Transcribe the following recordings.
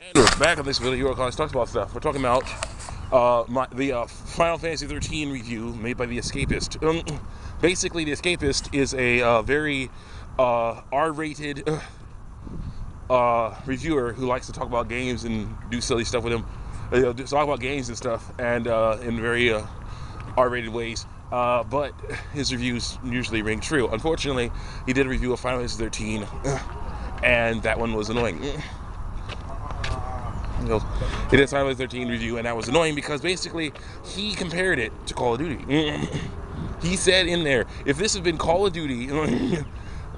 And we're back on this video. Talks about stuff. We're talking about the Final Fantasy 13 review made by The Escapist. Basically, The Escapist is a very R-rated reviewer who likes to talk about games and do silly stuff with them. Talk about games and stuff, and in very R-rated ways. But his reviews usually ring true. Unfortunately, he did a review of Final Fantasy 13, and that one was annoying. He did a Final Fantasy 13 review, and that was annoying because basically he compared it to Call of Duty. He said in there, if this had been Call of Duty,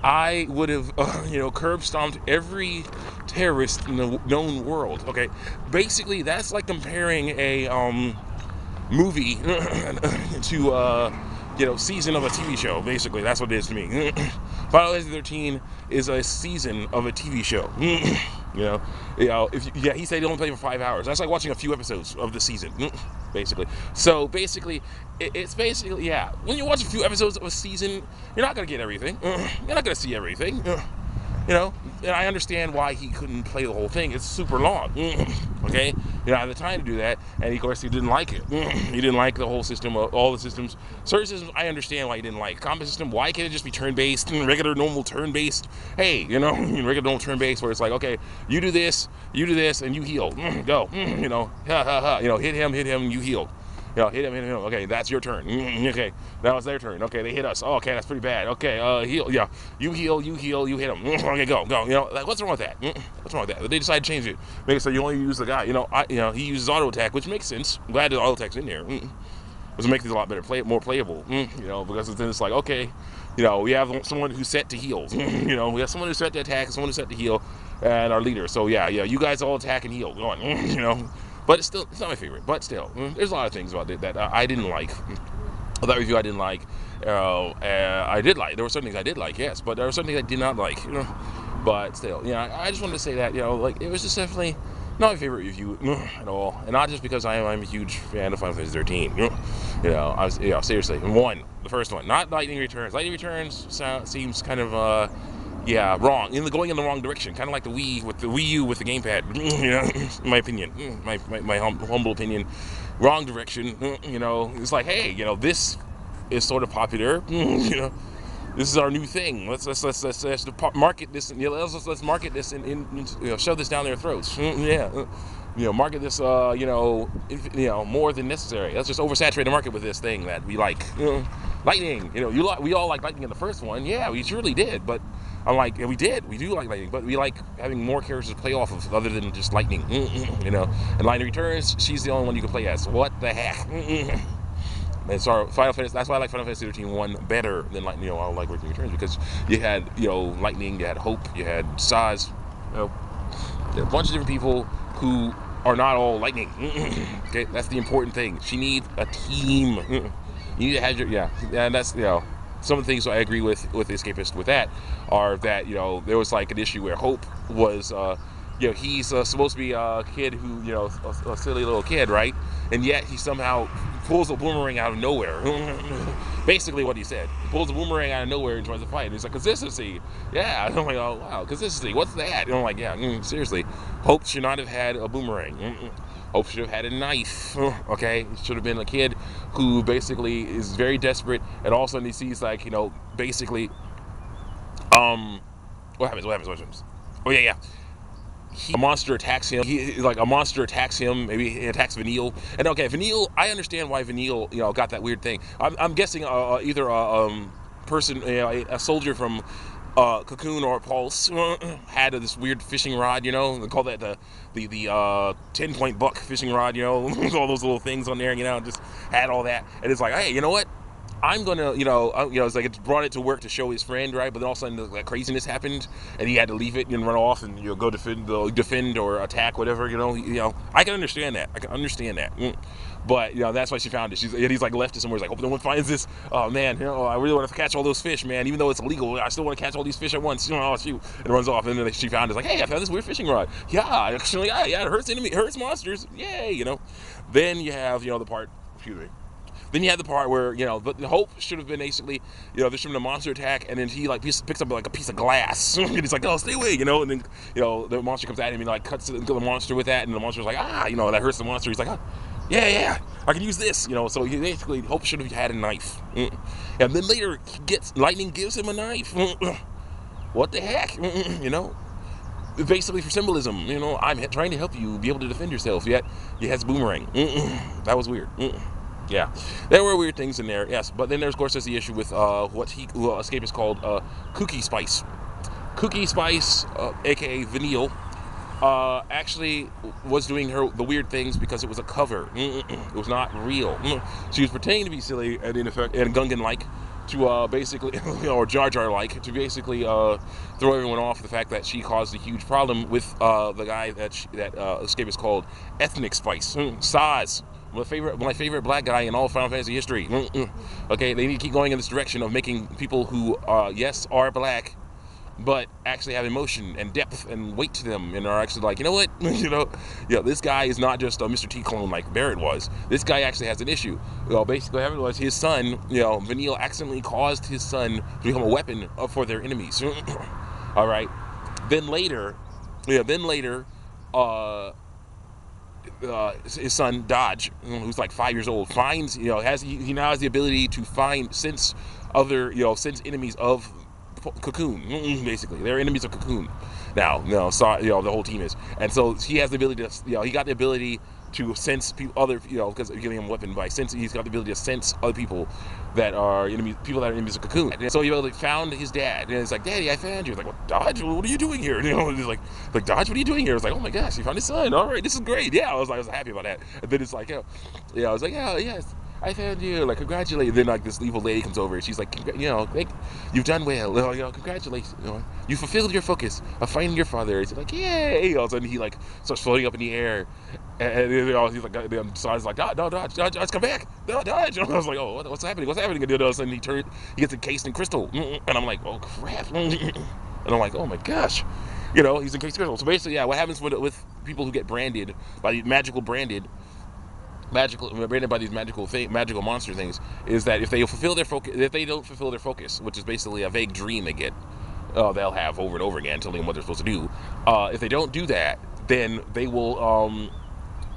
I would have, curb stomped every terrorist in the known world. Okay, basically that's like comparing a movie to season of a TV show. Basically, that's what it is to me. Final Fantasy 13 is a season of a TV show. He said he only played for 5 hours. That's like watching a few episodes of the season, basically. So basically, it's basically, yeah. When you watch a few episodes of a season, you're not gonna get everything. You're not gonna see everything. And I understand why he couldn't play the whole thing. It's super long. Okay, I had the time to do that, and of course he didn't like it. He didn't like the whole system, all the systems. Certain systems, I understand why he didn't like. Combat system, why can't it just be turn-based, regular, normal turn-based? Hey, regular, normal turn-based, where it's like, okay, you do this, and you heal. Go, hit him, you heal. Hit him. Okay, that's your turn. Okay, that was their turn. Okay, they hit us. Oh, okay, that's pretty bad. Okay, heal. Yeah, you heal, you hit him. Okay, go. Like, what's wrong with that? What's wrong with that? But they decided to change it. Make it so you only use the guy. He uses auto attack, which makes sense. I'm glad the auto attack's in there. Doesn't make these a lot better, more playable. Because then it's like, okay, we have someone who's set to heal. We have someone who's set to attack, someone who's set to heal, and our leader. So yeah, you guys all attack and heal. Go on. But it's not my favorite. But still, there's a lot of things about it that I didn't like. That review I didn't like. I did like. There were certain things I did like, yes, but there were certain things I did not like. But still, I just wanted to say that, it was just definitely not my favorite review at all, and not just because I'm a huge fan of Final Fantasy 13. Seriously, the first one, not Lightning Returns. Lightning Returns seems kind of wrong. Going in the wrong direction, kind of like the Wii U with the gamepad. In my opinion, my humble opinion, wrong direction. It's like, hey, this is sort of popular. This is our new thing. Let's market this. Let's market this and shove this down their throats. Market this. More than necessary. Let's just oversaturate the market with this thing that we like. Lightning. We all like Lightning in the first one. Yeah, we surely did. But I'm like, we do like Lightning, but we like having more characters to play off of other than just Lightning. And Lightning Returns, she's the only one you can play as. What the heck? And sorry, Final Fantasy. That's why I like Final Fantasy 13 1 better than Lightning. I like Lightning Returns because you had Lightning, you had Hope, you had Saz, a bunch of different people who are not all Lightning. Okay, that's the important thing. She needs a team. You need to have and that's some of the things I agree with the Escapist with that are that there was like an issue where Hope was he's supposed to be a kid who a silly little kid, right? And yet he somehow pulls a boomerang out of nowhere. Basically what he said. He pulls a boomerang out of nowhere and tries to fight. And he's like, consistency. Yeah. And I'm like, oh wow, consistency. What's that? And I'm like, yeah, seriously. Hope should not have had a boomerang. Hope should have had a knife. Okay, it should have been a kid who basically is very desperate, and all of a sudden he sees basically, what happens? Oh yeah. A monster attacks him. A monster attacks him. Maybe he attacks Vanille. And okay, Vanille. I understand why Vanille, got that weird thing. I'm guessing either a person, a soldier from Cocoon or Pulse had this weird fishing rod. They call that the 10-point buck fishing rod. All those little things on there. Just had all that. And it's like, hey, you know what? I'm gonna, it's like it brought it to work to show his friend, right? But then all of a sudden, that craziness happened, and he had to leave it and run off and go defend or attack, whatever. I can understand that. But that's why she found it. He's like left it somewhere. He's like, hope no one finds this. Oh man, I really want to catch all those fish, man. Even though it's illegal, I still want to catch all these fish at once. Oh shoot! And runs off. And then she found it. It's like, hey, I found this weird fishing rod. Yeah, actually, yeah, it hurts monsters. Yay, Then you have the part. Excuse me. Then you had the part where, but the hope should have been basically, there should have been a monster attack, and then he like picks up like a piece of glass, and he's like, oh, stay away, and then the monster comes at him and like cuts the monster with that, and the monster's like, that hurts the monster. He's like, oh, yeah, I can use this, So he basically, hope should have had a knife, and then later lightning gives him a knife. What the heck, Basically for symbolism, I'm trying to help you be able to defend yourself, yet he has boomerang. That was weird. Yeah, there were weird things in there, yes. But then there's, of course, there's the issue with what Escapist called Cookie Spice. Cookie Spice, aka Vanille, actually was doing the weird things because it was a cover. It was not real. She was pretending to be silly and in effect and Gungan-like to basically, or Jar Jar-like, to basically throw everyone off the fact that she caused a huge problem with the guy that Escapist called Ethnic Spice, Saz. My favorite black guy in all of Final Fantasy history. Okay, they need to keep going in this direction of making people who, yes, are black, but actually have emotion and depth and weight to them, and are actually like, you know what, this guy is not just a Mr. T clone like Barrett was. This guy actually has an issue. Basically, what happened was his son, Vanille accidentally caused his son to become a weapon for their enemies. All right. Then later, his son Dodge, who's like 5 years old, finds, he now has the ability to sense enemies of Cocoon. Basically, they're enemies of Cocoon now. The whole team is, and so he has the ability to, he got the ability to sense because giving him a weapon by sense, he's got the ability to sense other people that are enemies of Cocoon. And so he found his dad, and it's like, Daddy, I found you. Like, well, Dodge, what are you doing here? He's like Dodge, what are you doing here? It's like, oh my gosh, he found his son. All right, this is great. Yeah, I was happy about that. And then it's like, I was like, yes, I found you. Like, congratulate. And then like this evil lady comes over, and she's like, you've done well. Congratulations. You fulfilled your focus of finding your father. He's like, yay! All of a sudden he like starts floating up in the air, and he's like, Sonia's like, Dodge, come back, Dodge. And I was like, oh, what's happening? And then all of a sudden he gets encased in crystal, and I'm like, oh crap, and I'm like, oh my gosh, he's encased in crystal. So basically, yeah, what happens with people who get branded by these branded by these magical monster things, is that if they don't fulfill their focus, which is basically a vague dream they get, they'll have over and over again, telling them what they're supposed to do. If they don't do that, then they will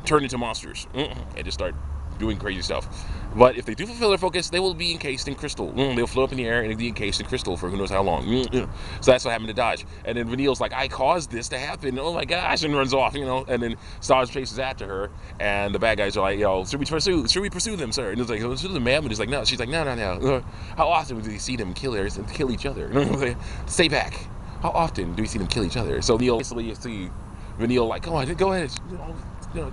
turn into monsters and just start doing crazy stuff. But if they do fulfill their focus, they will be encased in crystal. They'll float up in the air and be encased in crystal for who knows how long. So that's what happened to Dodge. And then Vanille's like, I caused this to happen. Oh my gosh, and runs off. And then Dodge chases after her, and the bad guys are like, should we pursue them, sir? And it's like, pursue them, ma'am. And he's like, no. She's like, no. How often do we see them kill each other? Stay back. How often do we see them kill each other? So Neil basically see Vanille like, go ahead,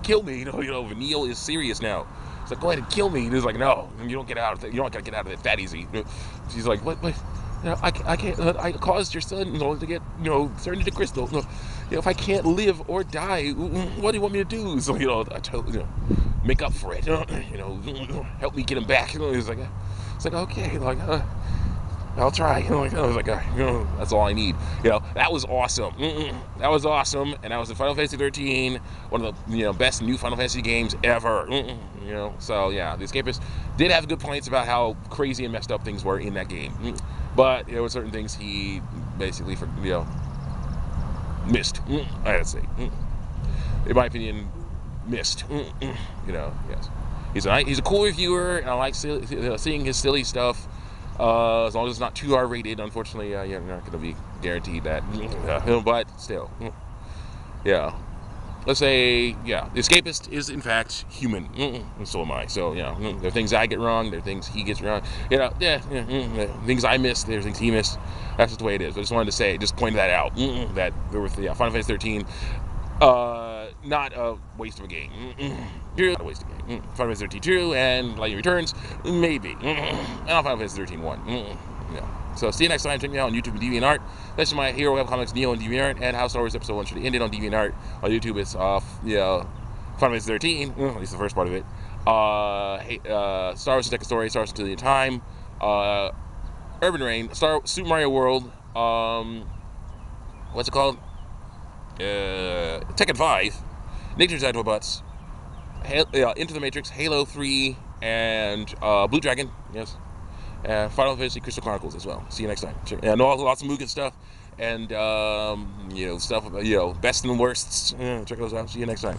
kill me. Vanille is serious now. He's like, go ahead and kill me. And he's like, no, you don't get out of it. You don't gotta get out of it that easy. She's like, what? I can't. I caused your son, to get, turned into crystal. If I can't live or die, what do you want me to do? So, I told, make up for it. Help me get him back. He's like, okay, I'll try. I was like, that's all I need. That was awesome. That was awesome, and that was in Final Fantasy 13, one of the best new Final Fantasy games ever. So yeah, the Escapist did have good points about how crazy and messed up things were in that game, but there were certain things he basically missed. I had to say, in my opinion, missed. Yes, he's a cool reviewer, and I like seeing his silly stuff. As long as it's not too R-rated, unfortunately, you're not going to be guaranteed that. But still, yeah. Let's say, yeah, the Escapist is in fact human, and so am I. So yeah, there are things I get wrong, there are things he gets wrong. Things I miss, there's things he missed. That's just the way it is. I just wanted to point that out. That there was Final Fantasy 13. Not a waste of a game. Not a waste of a game. Final Fantasy 13 2 and Lightning Returns, maybe. And Final Fantasy 13 1. Yeah. So see you next time. Check me out on YouTube and DeviantArt. That's my Hero Webcomics Neo and DeviantArt, and how Star Wars Episode 1 should have ended on DeviantArt. On YouTube, it's Final Fantasy 13, at least the first part of it. Star Wars Second Story, Star Wars Until the End of Time, Urban Reign, Super Mario World, what's it called? Tekken 5, Nature's Autobots, Into the Matrix, Halo 3, and Blue Dragon, yes, and Final Fantasy Crystal Chronicles as well. See you next time. And lots of Mugen stuff, and stuff about best and worsts. Check those out. See you next time.